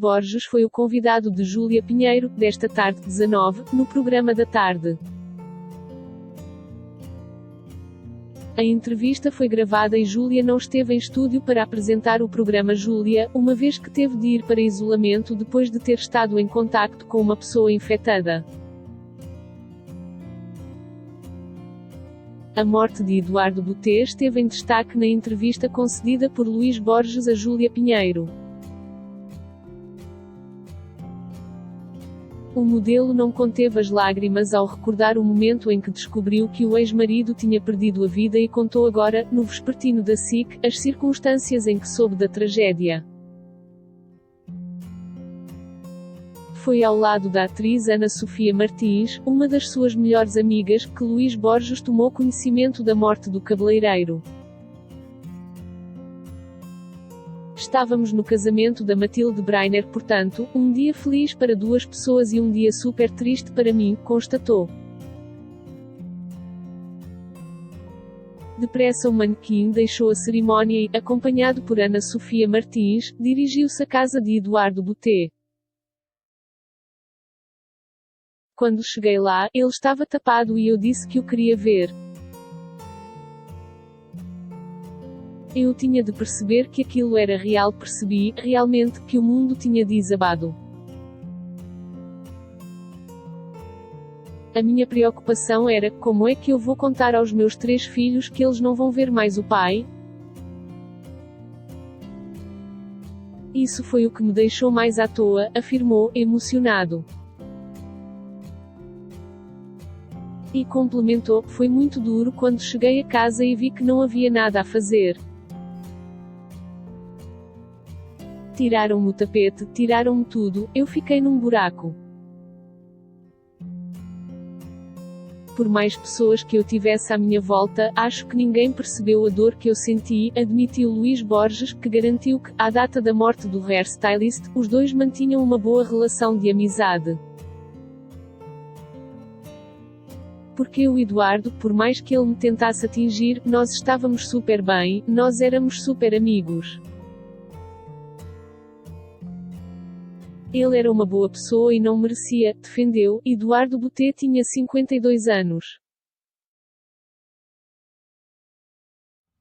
Borges foi o convidado de Júlia Pinheiro, desta tarde, 19, no programa da tarde. A entrevista foi gravada e Júlia não esteve em estúdio para apresentar o programa. Júlia, uma vez que teve de ir para isolamento depois de ter estado em contacto com uma pessoa infectada. A morte de Eduardo Boté esteve em destaque na entrevista concedida por Luís Borges a Júlia Pinheiro. O modelo não conteve as lágrimas ao recordar o momento em que descobriu que o ex-marido tinha perdido a vida e contou agora, no vespertino da SIC, as circunstâncias em que soube da tragédia. Foi ao lado da atriz Ana Sofia Martins, uma das suas melhores amigas, que Luís Borges tomou conhecimento da morte do cabeleireiro. Estávamos no casamento da Matilde Breiner, portanto, um dia feliz para duas pessoas e um dia super triste para mim, constatou. Depressa o manequim deixou a cerimónia e, acompanhado por Ana Sofia Martins, dirigiu-se à casa de Eduardo Boté. Quando cheguei lá, ele estava tapado e eu disse que o queria ver. Eu tinha de perceber que aquilo era real. Percebi, realmente, que o mundo tinha desabado. A minha preocupação era, como é que eu vou contar aos meus 3 filhos que eles não vão ver mais o pai? Isso foi o que me deixou mais à toa, afirmou, emocionado. E complementou, foi muito duro quando cheguei a casa e vi que não havia nada a fazer. Tiraram-me o tapete, tiraram-me tudo, eu fiquei num buraco. Por mais pessoas que eu tivesse à minha volta, acho que ninguém percebeu a dor que eu senti, admitiu Luís Borges, que garantiu que, à data da morte do hairstylist, os dois mantinham uma boa relação de amizade. Porque o Eduardo, por mais que ele me tentasse atingir, nós estávamos super bem, nós éramos super amigos. Ele era uma boa pessoa e não merecia, defendeu. Eduardo Boté tinha 52 anos.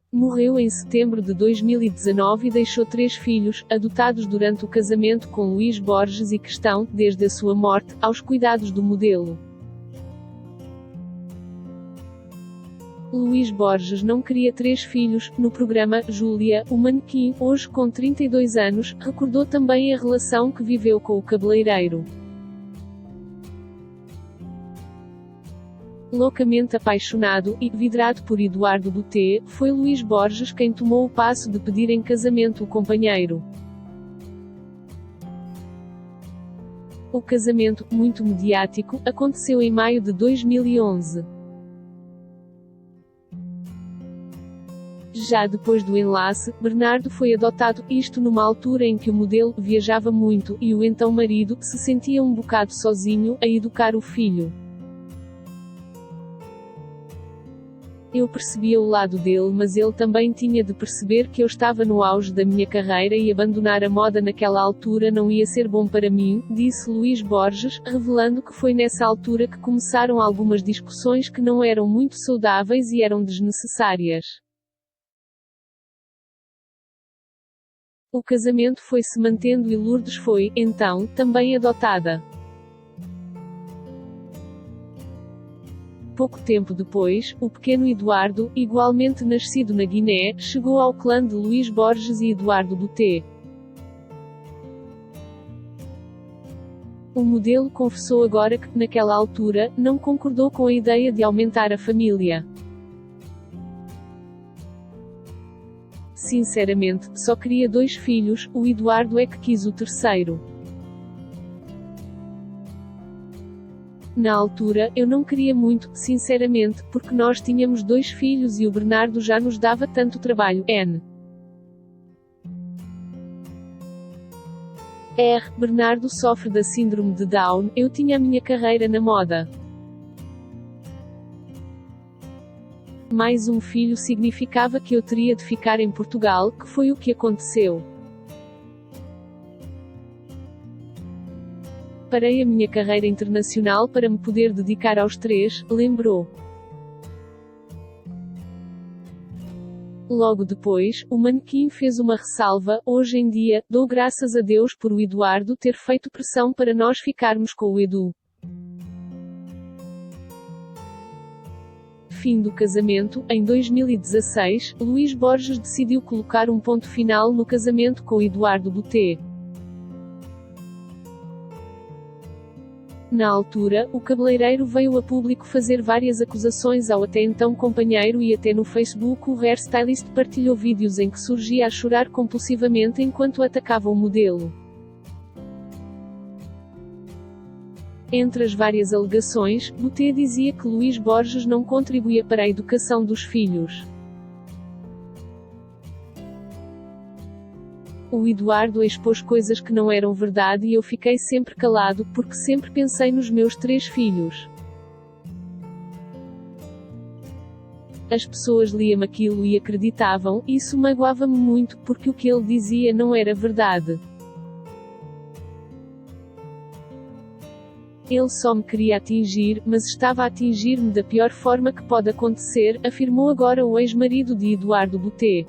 Morreu em setembro de 2019 e deixou 3 filhos, adotados durante o casamento com Luís Borges e que estão, desde a sua morte, aos cuidados do modelo. Luís Borges não queria 3 filhos. No programa, Júlia, o manequim, hoje com 32 anos, recordou também a relação que viveu com o cabeleireiro. Loucamente apaixonado e vidrado por Eduardo Boté, foi Luís Borges quem tomou o passo de pedir em casamento o companheiro. O casamento, muito mediático, aconteceu em maio de 2011. Já depois do enlace, Bernardo foi adotado, isto numa altura em que o modelo viajava muito, e o então marido se sentia um bocado sozinho, a educar o filho. Eu percebia o lado dele, mas ele também tinha de perceber que eu estava no auge da minha carreira e abandonar a moda naquela altura não ia ser bom para mim, disse Luís Borges, revelando que foi nessa altura que começaram algumas discussões que não eram muito saudáveis e eram desnecessárias. O casamento foi-se mantendo e Lourdes foi, então, também adotada. Pouco tempo depois, o pequeno Eduardo, igualmente nascido na Guiné, chegou ao clã de Luís Borges e Eduardo Boté. O modelo confessou agora que, naquela altura, não concordou com a ideia de aumentar a família. Sinceramente, só queria 2 filhos, o Eduardo é que quis o terceiro. Na altura, eu não queria muito, sinceramente, porque nós tínhamos 2 filhos e o Bernardo já nos dava tanto trabalho. Bernardo sofre da síndrome de Down, eu tinha a minha carreira na moda. Mais um filho significava que eu teria de ficar em Portugal, que foi o que aconteceu. parei a minha carreira internacional para me poder dedicar aos três, lembrou. Logo depois, o manequim fez uma ressalva: hoje em dia, dou graças a Deus por o Eduardo ter feito pressão para nós ficarmos com o Edu. Fim do casamento. Em 2016, Luís Borges decidiu colocar um ponto final no casamento com Eduardo Butê. Na altura, o cabeleireiro veio a público fazer várias acusações ao até então companheiro e até no Facebook o hairstylist partilhou vídeos em que surgia a chorar compulsivamente enquanto atacava o modelo. Entre as várias alegações, Butê dizia que Luís Borges não contribuía para a educação dos filhos. O Eduardo expôs coisas que não eram verdade e eu fiquei sempre calado, porque sempre pensei nos meus 3 filhos. As pessoas liam aquilo e acreditavam, isso magoava-me muito, porque o que ele dizia não era verdade. Ele só me queria atingir, mas estava a atingir-me da pior forma que pode acontecer, afirmou agora o ex-marido de Eduardo Butê.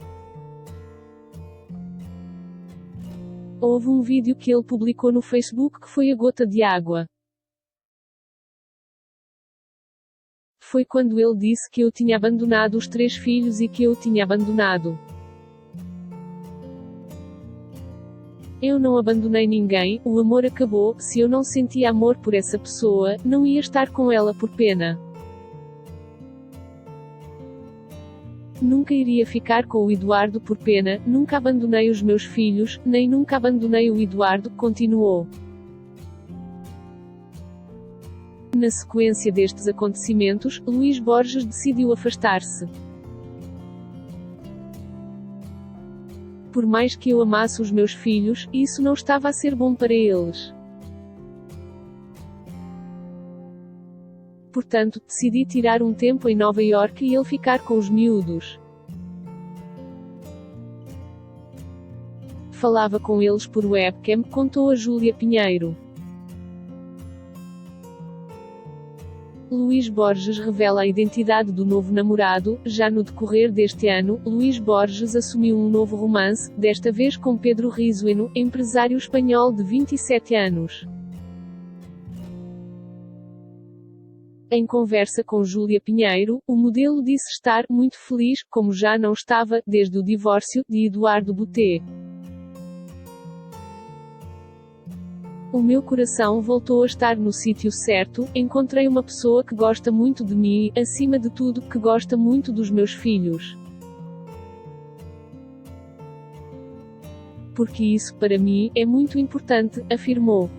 Houve um vídeo que ele publicou no Facebook que foi a gota de água. Foi quando ele disse que eu tinha abandonado os 3 filhos e que eu tinha abandonado. Eu não abandonei ninguém, o amor acabou, se eu não sentia amor por essa pessoa, não ia estar com ela por pena. Nunca iria ficar com o Eduardo por pena, nunca abandonei os meus filhos, nem nunca abandonei o Eduardo, continuou. Na sequência destes acontecimentos, Luís Borges decidiu afastar-se. Por mais que eu amasse os meus filhos, isso não estava a ser bom para eles. Portanto, decidi tirar um tempo em Nova York e ele ficar com os miúdos. Falava com eles por webcam, contou a Júlia Pinheiro. Luís Borges revela a identidade do novo namorado. Já no decorrer deste ano, Luís Borges assumiu um novo romance, desta vez com Pedro Risueno, empresário espanhol de 27 anos. Em conversa com Júlia Pinheiro, o modelo disse estar muito feliz, como já não estava, desde o divórcio de Eduardo Butê. O meu coração voltou a estar no sítio certo, encontrei uma pessoa que gosta muito de mim e, acima de tudo, que gosta muito dos meus filhos. Porque isso, para mim, é muito importante, afirmou.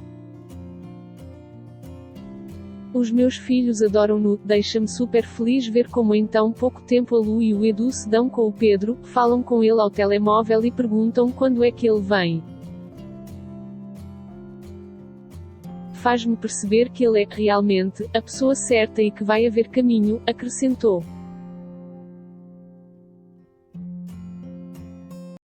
Os meus filhos adoram-no, deixa-me super feliz ver como em tão pouco tempo a Lu e o Edu se dão com o Pedro, falam com ele ao telemóvel e perguntam quando é que ele vem. Faz-me perceber que ele é, realmente, a pessoa certa e que vai haver caminho, acrescentou.